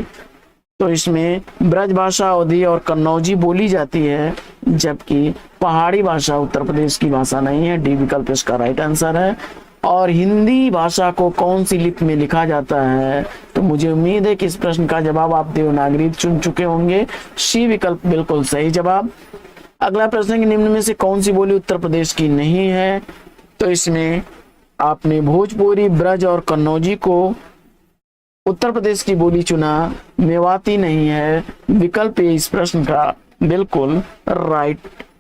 तो इसमें ब्रज भाषा, अवधी और कन्नौजी बोली जाती है, जबकि पहाड़ी भाषा उत्तर प्रदेश की भाषा नहीं है। डी विकल्प इसका राइट आंसर है। और हिंदी भाषा को कौन सी लिपि में लिखा जाता है? तो मुझे उम्मीद है कि इस प्रश्न का जवाब आप देवनागरी चुन चुके होंगे। सी विकल्प बिल्कुल सही जवाब। अगला प्रश्न है कि निम्न में से कौन सी बोली उत्तर प्रदेश की नहीं है? तो इसमें आपने भोजपुरी, ब्रज और कन्नौजी को उत्तर प्रदेश की बोली चुना, मेवाती नहीं है। विकल्प ए इस प्रश्न का बिल्कुल राइट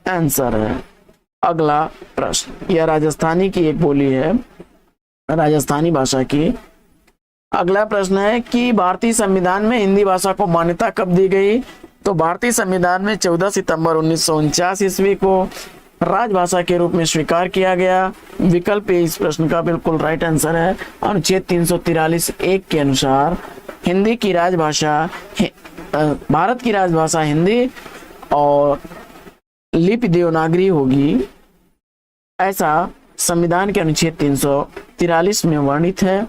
आंसर है। अगला प्रश्न, यह राजस्थानी की एक बोली है, राजस्थानी भाषा की। अगला प्रश्न है कि भारतीय संविधान में हिंदी भाषा को मान्यता कब दी गई? तो भारतीय संविधान में 14 सितंबर 1949 ईस्वी को राजभाषा के रूप में स्वीकार किया गया। विकल्प ए इस प्रश्न का बिल्कुल राइट आंसर है। अनुच्छेद 343(1) के अनुसार हिंदी की राजभाषा, भारत की राजभाषा हिंदी और लिपि देवनागरी होगी, ऐसा संविधान के अनुच्छेद 343 में वर्णित है।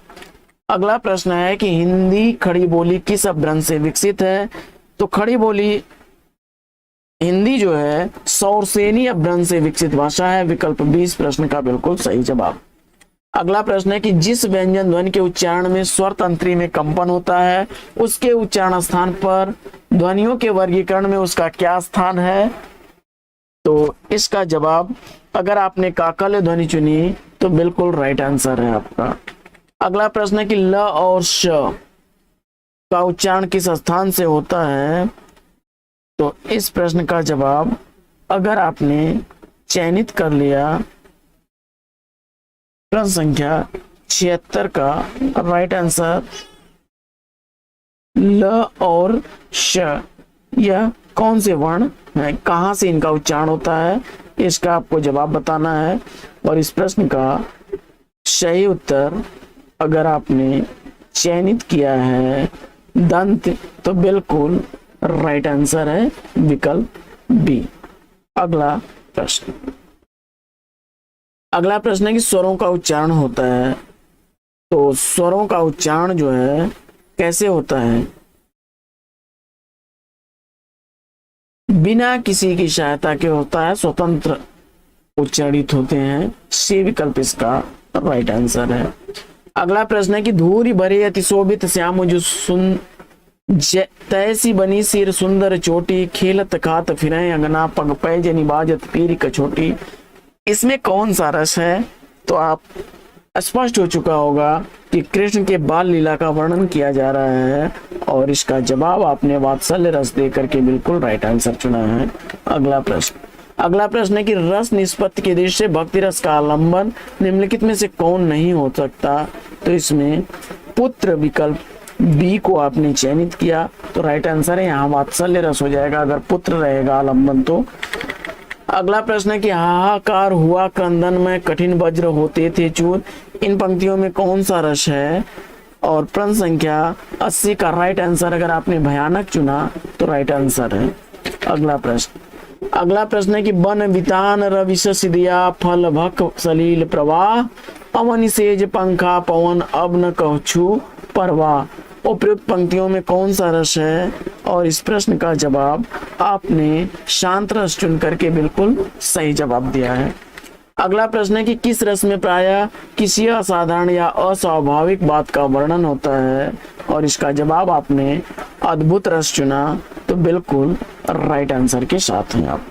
अगला प्रश्न है कि हिंदी खड़ी बोली किस अपभ्रंश से विकसित है? तो खड़ी बोली हिंदी जो है सौरसेनी अपभ्रंश से विकसित भाषा है। विकल्प 20 प्रश्न का बिल्कुल सही जवाब। अगला प्रश्न है कि जिस व्यंजन ध्वनि के उच्चारण में स्वर तंत्री में कंपन होता है, उसके उच्चारण स्थान पर ध्वनियों के वर्गीकरण में उसका क्या स्थान है? तो इसका जवाब अगर आपने काकल्य ध्वनि चुनी तो बिल्कुल राइट आंसर है आपका। अगला प्रश्न है कि ल और श का उच्चारण किस स्थान से होता है? तो इस प्रश्न का जवाब अगर आपने चयनित कर लिया प्रश्न संख्या 76 का राइट आंसर ल और श, यह कौन से वर्ण है, कहां से इनका उच्चारण होता है, इसका आपको जवाब बताना है। और इस प्रश्न का सही उत्तर अगर आपने चयनित किया है दंत तो बिल्कुल राइट आंसर है विकल्प बी। अगला प्रश्न है कि स्वरों का उच्चारण होता है, तो स्वरों का उच्चारण जो है कैसे होता है? बिना किसी की सहायता के होता है, स्वतंत्र उच्चारित होते हैं। सी विकल्प इसका राइट आंसर है। अगला प्रश्न है कि धूरी भरे अति शोभित श्याम जो सुन तैसी बनी सिर सुंदर चोटी, खेलत खात फिरे अंगना पग पै जनी बाजत पीर कछोटी, इसमें कौन सा रस है? तो आप स्पष्ट हो चुका होगा कि कृष्ण के बाल लीला का वर्णन किया जा रहा है और इसका जवाब आपने वात्सल्य रस देकर के बिल्कुल राइट आंसर चुना है। अगला प्रश्न है कि रस निष्पत्ति के दृष्टि से भक्ति रस का आलंबन निम्नलिखित में से कौन नहीं हो सकता? तो इसमें पुत्र विकल्प बी को आपने चयनित किया तो राइट आंसर है, यहाँ वात्सल्य रस हो जाएगा अगर पुत्र रहेगा आलंबन तो। अगला प्रश्न है कि हाहाकार हुआ क्रंदन में कठिन वज्र होते थे चूर, इन पंक्तियों में कौन सा रस है? और प्रश्न संख्या 80 का राइट आंसर अगर आपने भयानक चुना तो राइट आंसर है। अगला प्रश्न है कि बन वितान रविश सिदिया फल भक सलील प्रवाह, अवन सेज पंखा पवन अब न कहछु परवाह, उपयुक्त पंक्तियों में कौन सा रस है? और इस प्रश्न का जवाब आपने शांत रस चुन करके बिल्कुल सही जवाब दिया है। अगला प्रश्न है कि किस रस में प्रायः किसी असाधारण या अस्वाभाविक बात का वर्णन होता है? और इसका जवाब आपने अद्भुत रस चुना तो बिल्कुल राइट आंसर के साथ हैं आप।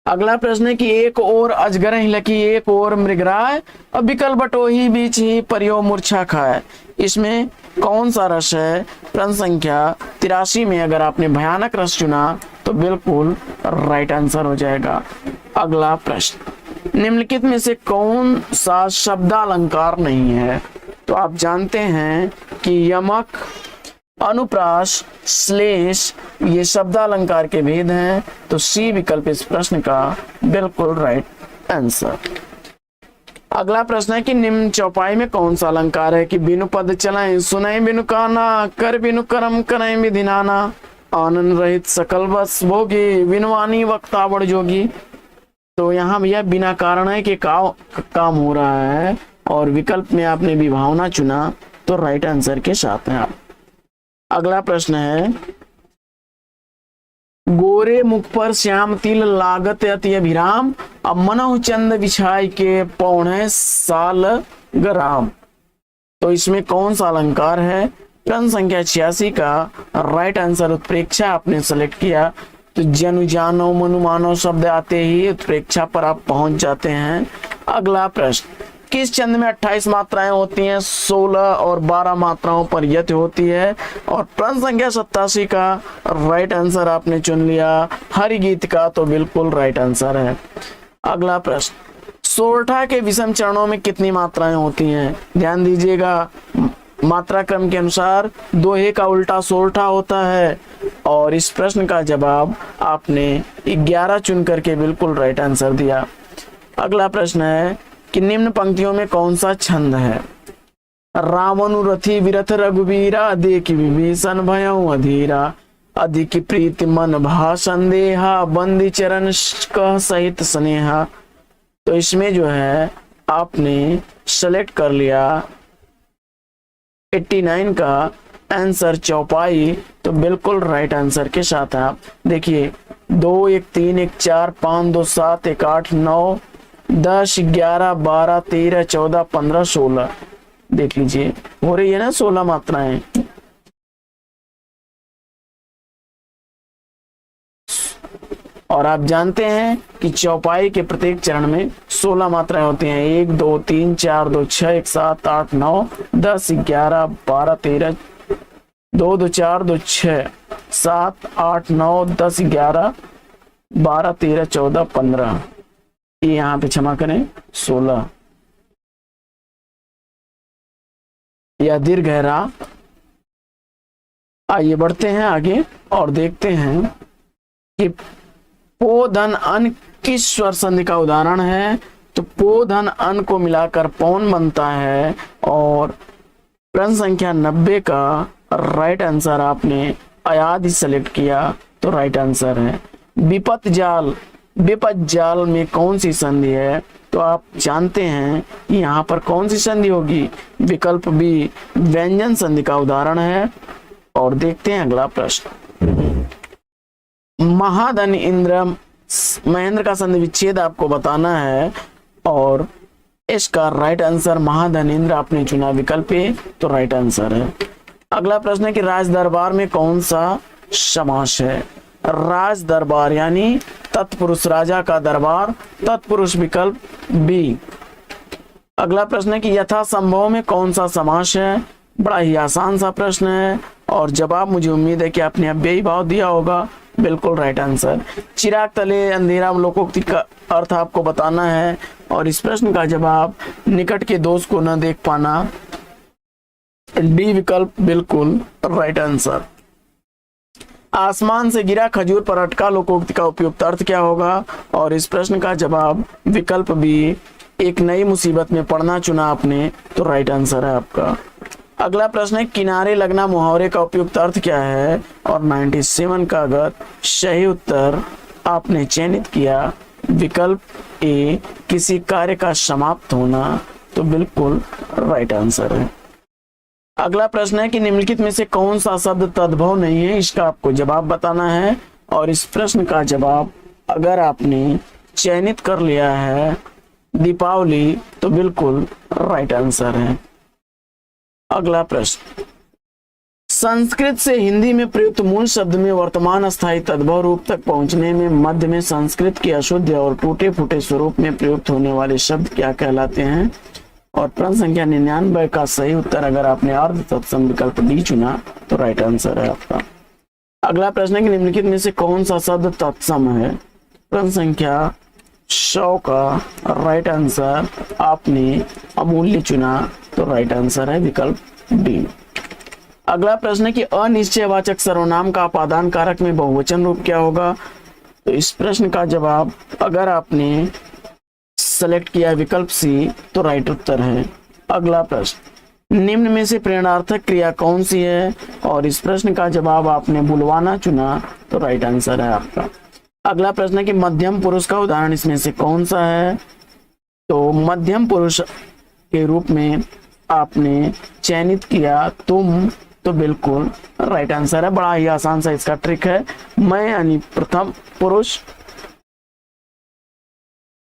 अगला प्रश्न है कि एक और अजगर ही लकी एक और मृगराय, अब विकल बटोही बीच ही परियो मूर्छा खाए, इसमें कौन सा रस है? प्रश्न संख्या 83 में अगर आपने भयानक रस चुना तो बिल्कुल राइट आंसर हो जाएगा। अगला प्रश्न, निम्नलिखित में से कौन सा शब्दालंकार नहीं है? तो आप जानते हैं कि यमक अनुप्रास, श्लेष, ये शब्दालंकार के भेद हैं। तो सी विकल्प इस प्रश्न का बिल्कुल राइट आंसर। अगला प्रश्न है कि निम्न चौपाई में कौन सा अलंकार है कि बिनु पद चलाएं सुनाई बिनु काना, कर बिनु कर्म करें विधिनाना, आनंद रहित सकल बस भोगी, बिनवानी वक्ता बड़ जोगी। तो यहाँ भैया बिना कारण है कि काम हो रहा है और विकल्प में आपने विभावना चुना तो राइट आंसर के साथ हैं आप। अगला प्रश्न है गोरे मुख पर श्याम तिल लागत अति अभिराम, अब मनहु चंद बिछाई के पौने साल ग्राम। तो इसमें कौन सा अलंकार है? प्रश्न संख्या 86 का राइट आंसर उत्प्रेक्षा आपने सेलेक्ट किया। तो जनु जानो मनु मानो शब्द आते ही उत्प्रेक्षा पर आप पहुंच जाते हैं। अगला प्रश्न किस छंद में 28 मात्राएं होती हैं? 16 और 12 मात्राओं पर यति होती है। और प्रश्न संख्या 87 का राइट आंसर आपने चुन लिया हरि गीत का, तो बिल्कुल राइट आंसर है। अगला प्रश्न सोरठा के विषम चरणों में कितनी मात्राएं होती हैं? ध्यान दीजिएगा, मात्रा क्रम के अनुसार दोहे का उल्टा सोरठा होता है और इस प्रश्न का जवाब आपने 11 चुन करके बिल्कुल राइट आंसर दिया। अगला प्रश्न है कि निम्न पंक्तियों में कौन सा छंद है? रावणु रथी विरथ रघुवीरा, देख विभीषण भयउ अधीरा, अधिक प्रीति मन भा संदेहा, बंदी चरण कह सहित स्नेहा। तो इसमें जो है आपने सेलेक्ट कर लिया 89 का आंसर चौपाई, तो बिल्कुल राइट आंसर के साथ आप देखिए 2 1 3 1 4 5 2 7 1 8 9 10 11 12 13 14 15 16 देख लीजिए हो रही है ना 16 मात्राएं। और आप जानते हैं कि चौपाई के प्रत्येक चरण में 16 मात्राएं होती हैं। 1 2 3 4 2 6 1 7 8 9 10 11 12 13 2 2 4 2 6 7 8 9 10 11 12 13 14 15, ये यहाँ पे क्षमा करें 16। यह दीर्घ है रा। आइए बढ़ते हैं आगे और देखते हैं कि पो धन अन किस स्वर संधि का उदाहरण है। तो पो धन अन को मिलाकर पौन बनता है और प्रश्न संख्या 90 का राइट आंसर आपने अयाद ही सेलेक्ट किया, तो राइट आंसर है। विपत जाल, विपत जाल में कौन सी संधि है? तो आप जानते हैं यहाँ पर कौन सी संधि होगी? विकल्प बी व्यंजन संधि का उदाहरण है। और देखते हैं अगला प्रश्न। महाधन इंद्र महेंद्र का संधि विच्छेद आपको बताना है और इसका राइट आंसर महाधन इंद्र आपने चुना विकल्प ए, तो राइट आंसर है। अगला प्रश्न है कि राज दरबार में कौन सा समास है? राज दरबार यानी तत्पुरुष, राजा का दरबार, तत्पुरुष विकल्प बी। अगला प्रश्न है कि यथा संभव में कौन सा समास है? बड़ा ही आसान सा प्रश्न है और जवाब मुझे उम्मीद है कि आपने अव्ययी भाव दिया होगा, बिल्कुल राइट आंसर। चिराग तले अंधेरा लोकोक्ति का अर्थ आपको बताना है और इस प्रश्न का जवाब निकट के दोस्त को न देख पाना, डी विकल्प बिल्कुल राइट आंसर। आसमान से गिरा खजूर पर अटका लोकोक्ति का उपयुक्त अर्थ क्या होगा? और इस प्रश्न का जवाब विकल्प बी एक नई मुसीबत में पड़ना चुना आपने, तो राइट आंसर है आपका। अगला प्रश्न है किनारे लगना मुहावरे का उपयुक्त अर्थ क्या है? और 97 का अगर सही उत्तर आपने चयनित किया विकल्प ए किसी कार्य का समाप्त होना, तो बिल्कुल राइट आंसर है। अगला प्रश्न है कि निम्नलिखित में से कौन सा शब्द तद्भव नहीं है? इसका आपको जवाब बताना है और इस प्रश्न का जवाब अगर आपने चयनित कर लिया है दीपावली, तो बिल्कुल राइट आंसर है। अगला प्रश्न संस्कृत से हिंदी में प्रयुक्त मूल शब्द में वर्तमान स्थायी तद्भव रूप तक पहुंचने में मध्य में संस्कृत के अशुद्ध और टूटे फूटे स्वरूप में प्रयुक्त होने वाले शब्द क्या कहलाते हैं? और प्रश्न संख्या 99 का सही उत्तर अगर आपने अर्ध तत्सम विकल्प डी चुना, तो राइट आंसर है आपका। अगला प्रश्न है कि निम्नलिखित में से कौन सा शब्द तत्सम है? प्रश्न संख्या 100 का राइट आंसर आपने अमूल्य चुना, तो राइट आंसर है विकल्प डी। अगला प्रश्न है कि अनिश्चयवाचक सर्वनाम का अपादान कारक में बहुवचन रूप क्या होगा। तो इस प्रश्न का जवाब अगर आपने सेलेक्ट किया विकल्प सी तो राइट उत्तर है। अगला प्रश्न, निम्न में से प्रेरणार्थक क्रिया कौन सी है, और इस प्रश्न का जवाब आपने बुलवाना चुना तो राइट आंसर है आपका। अगला प्रश्न है कि मध्यम पुरुष का उदाहरण इसमें से कौन सा है। तो मध्यम पुरुष के रूप में आपने चयनित किया तुम, तो बिल्कुल राइट आंसर है। बड़ा ही आसान सा इसका ट्रिक है, मैं यानी प्रथम पुरुष।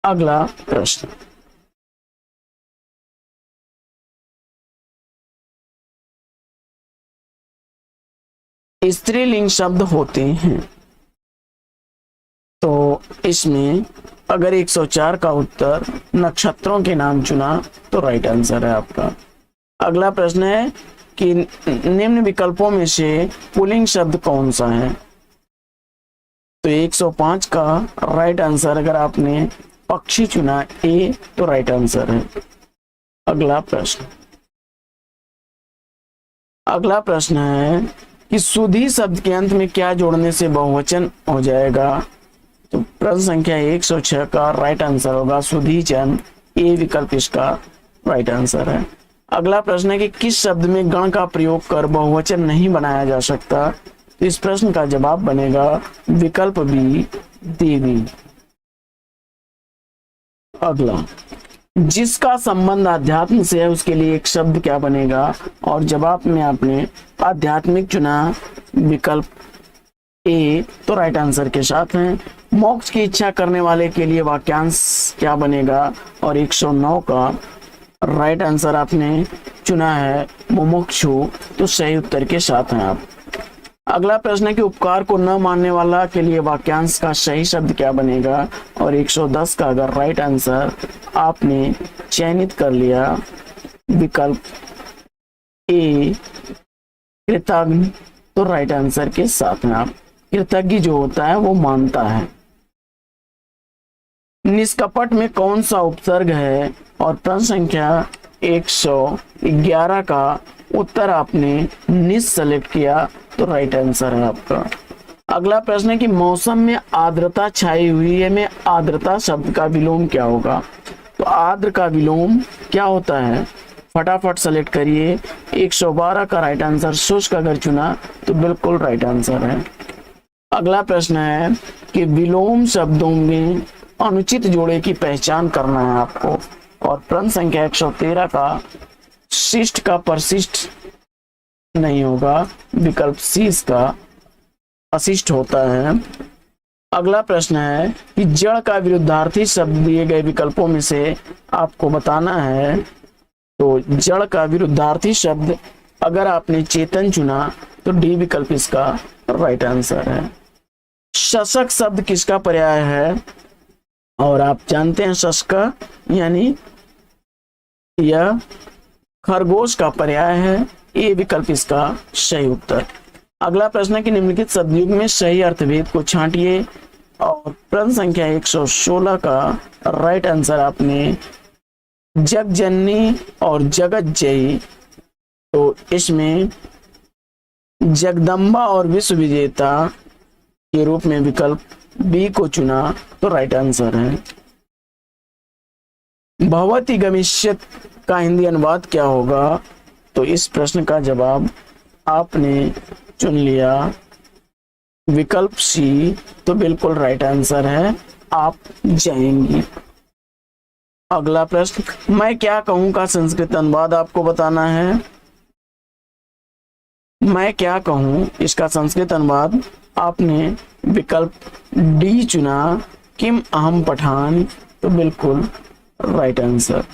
अगला प्रश्न, स्त्रीलिंग शब्द होते हैं, तो इसमें अगर 104 का उत्तर नक्षत्रों के नाम चुना तो राइट आंसर है आपका। अगला प्रश्न है कि निम्न विकल्पों में से पुल्लिंग शब्द कौन सा है। तो 105 का राइट आंसर अगर आपने पक्षी चुना ए तो राइट आंसर है। अगला प्रश्न है कि सुधी शब्द के अंत में क्या जोड़ने से बहुवचन हो जाएगा। तो प्रश्न संख्या 106 का राइट आंसर होगा सुधी जन, ए विकल्प इसका राइट आंसर है। अगला प्रश्न है कि किस शब्द में गण का प्रयोग कर बहुवचन नहीं बनाया जा सकता। तो इस प्रश्न का जवाब बनेगा विकल्प बी, देवी। अगला, जिसका संबंध आध्यात्म से है उसके लिए एक शब्द क्या बनेगा, और जवाब में आपने आध्यात्मिक चुना विकल्प ए तो राइट आंसर के साथ है। मोक्ष की इच्छा करने वाले के लिए वाक्यांश क्या बनेगा, और 109 का राइट आंसर आपने चुना है मुमुक्षु, तो सही उत्तर के साथ हैं आप। अगला प्रश्न है कि उपकार को न मानने वाला के लिए वाक्यांश का सही शब्द क्या बनेगा, और 110 का अगर राइट आंसर आपने चयनित कर लिया विकल्प ए कृतज्ञ तो राइट आंसर के साथ हैं आप। कृतज्ञ जो होता है वो मानता है। निष्कपट में कौन सा उपसर्ग है, और प्रश्न संख्या 111 का उत्तर आपने निस सेलेक्ट किया तो राइट आंसर है आपका। अगला प्रश्न है कि मौसम में आर्द्रता छाई हुई है में आर्द्रता शब्द का विलोम क्या होगा। तो आर्द्र का विलोम क्या होता है, फटाफट सेलेक्ट करिए। 112 का राइट आंसर शुष्क अगर चुना तो बिल्कुल राइट आंसर है। अगला प्रश्न है कि विलोम शब्दों में अनुचित जोड़े की पहचान करना है आपको, और प्रश्न संख्या 113 का शिष्ट का परशिष्ट नहीं होगा, विकल्प सी इसका अशिष्ट होता है। अगला प्रश्न है कि जड़ का विरुद्धार्थी शब्द दिए गए विकल्पों में से आपको बताना है। तो जड़ का विरुद्धार्थी शब्द अगर आपने चेतन चुना तो डी विकल्प इसका राइट आंसर है। शशक शब्द किसका पर्याय है, और आप जानते हैं शशका यानी यह खरगोश का पर्याय है, ए विकल्प इसका सही उत्तर। अगला प्रश्न है कि निम्नलिखित शब्दयुग में सही अर्थभेद को छांटिए, और प्रश्न संख्या 116 का राइट आंसर आपने जगजननी और जगत जयी, तो इसमें जगदम्बा और विश्व विजेता के रूप में विकल्प बी को चुना तो राइट आंसर है। भवति गमिष्यत का हिंदी अनुवाद क्या होगा, तो इस प्रश्न का जवाब आपने चुन लिया विकल्प सी, तो बिल्कुल राइट आंसर है, आप जाएंगी। अगला प्रश्न, मैं क्या कहूं का संस्कृत अनुवाद आपको बताना है। मैं क्या कहूं इसका संस्कृत अनुवाद आपने विकल्प डी चुना किम अहम पठान, तो बिल्कुल राइट आंसर।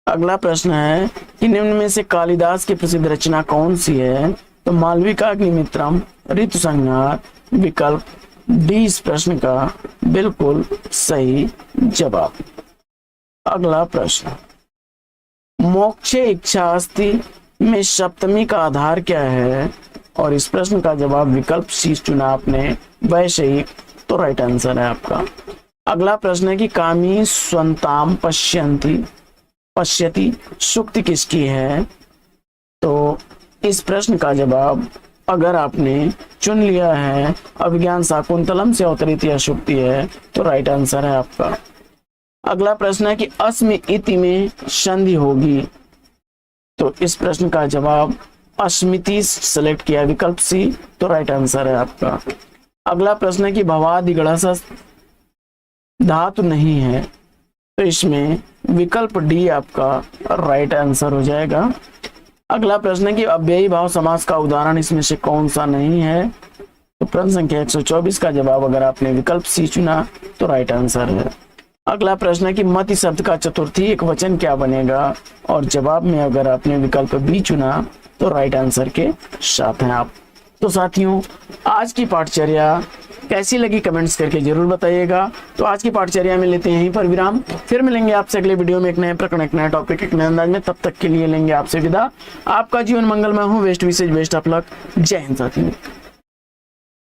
अगला प्रश्न है कि निम्न में से कालिदास की प्रसिद्ध रचना कौन सी है। तो मालविकाग्निमित्रम, ऋतुसंहार, विकल्प डी इस प्रश्न का बिल्कुल सही जवाब। अगला प्रश्न, मोक्षे इच्छा अस्ति में सप्तमी का आधार क्या है, और इस प्रश्न का जवाब विकल्प सी चुना आपने वैषयिक, तो राइट आंसर है आपका। अगला प्रश्न है कि कामी स्वंताम पश्यति सूक्ति किसकी है। तो इस प्रश्न का जवाब अगर आपने चुन लिया है अभिज्ञान शाकुंतलम से अवतरित यह सूक्ति है तो राइट आंसर है आपका। अगला प्रश्न है कि अस्मि इति में संधि होगी, तो इस प्रश्न का जवाब अस्मिति सेलेक्ट किया, विकल्प सी, तो राइट आंसर है आपका। अगला प्रश्न है कि भवादिगणस धातु नहीं है, तो इसमें विकल्प डी आपका राइट आंसर हो जाएगा। अगला प्रश्न है कि अव्ययी भाव समास का उदाहरण इसमें से कौन सा नहीं है, तो प्रश्न संख्या 124 का जवाब अगर आपने विकल्प सी चुना तो राइट आंसर है। अगला प्रश्न है कि मति शब्द का चतुर्थी एक वचन क्या बनेगा, और जवाब में अगर आपने विकल्प बी चुना तो राइट आंसर के साथ हैं आप। तो साथियों, आज की पाठचर्या कैसी लगी कमेंट्स करके जरूर बताइएगा। तो आज की पाठचर्या में लेते हैं यहीं पर विराम, फिर मिलेंगे आपसे अगले वीडियो में एक नए प्रकरण, एक नया टॉपिक, एक नए अंदाज में। तब तक के लिए लेंगे आपसे विदा। आपका जीवन मंगलमय हो। Best wishes best of luck. जय हिंद साथियों।